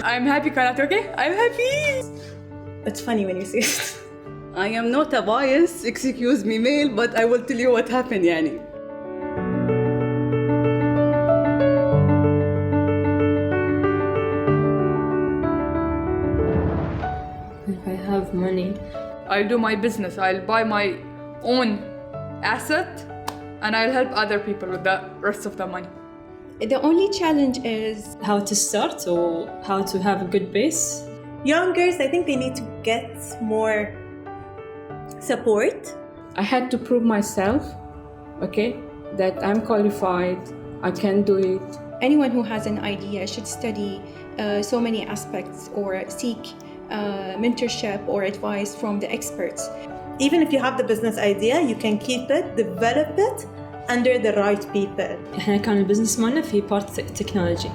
I'm happy, Kanat, okay? I'm happy! It's funny when you say it. I am not a bias, excuse me male, but I will tell you what happened يعني. If I have money, I'll do my business. I'll buy my own asset and I'll help other people with the rest of the money. The only challenge is how to start or how to have a good base. young girls, I think they need to get more support. I had to prove myself, okay, that I'm qualified, I can do it. Anyone who has an idea should study so many aspects or seek mentorship or advice from the experts. Even if you have the business idea, you can keep it, develop it under the right people. إحنا كان البزنس مالنا في part technology.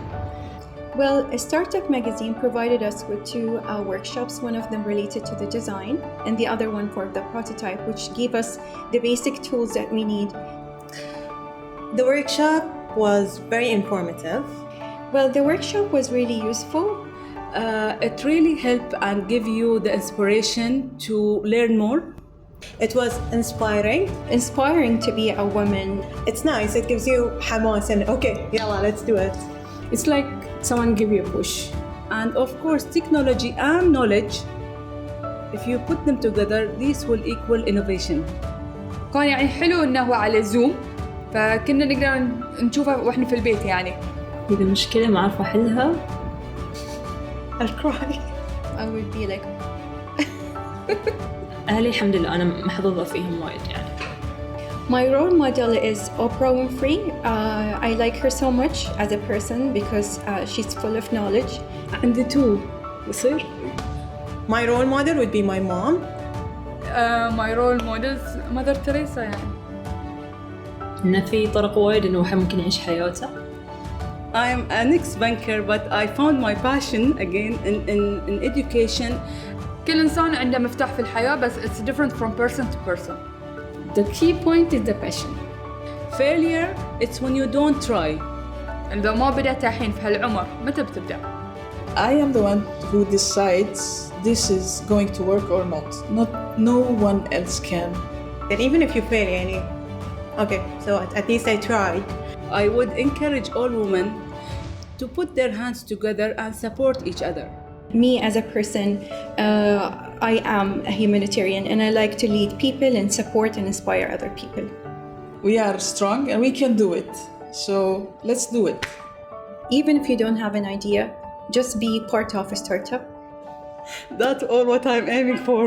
Well, StartupMgzn provided us with two workshops, one of them related to the design and the other one for the prototype, which gave us the basic tools that we need. The workshop was very informative. Well, the workshop was really useful. It really helped and give you the inspiration to learn more. It was inspiring. Inspiring to be a woman. It's nice. It gives you hamas and okay, yalla, let's do it. It's like someone give you a push. And of course, technology and knowledge, if you put them together, this will equal innovation. كان يعني حلو إنه هو على زوم فكنا نقدر نشوفه وإحنا في البيت يعني. إذا مشكلة ما أعرف أحلها I'll cry. I would be like, أهلي الحمد لله أنا محظوظة فيهم وايد يعني. my role model is Oprah Winfrey. I like her so much as a person because she's full of knowledge. عندي two يصير. My role model would be my mom. My role models Mother Teresa يعني. إن في طرق وايد إنه واحد ممكن يعيش حياته. I'm an ex-banker, but I found my passion again in education. كل إنسان عنده مفتاح في الحياة بس it's different from person to person. The key point is the passion. Failure, it's when you don't try. إذا ما بدأت الحين في هالعمر متى بتبدأ؟ I am the one who decides this is going to work or not. No one else can. And even if you fail, yani, okay, so at least I tried. I would encourage all women to put their hands together and support each other. Me as a person, I am a humanitarian and I like to lead people and support and inspire other people. We are strong and we can do it. So let's do it. Even if you don't have an idea, just be part of a startup. That's all what I'm aiming for.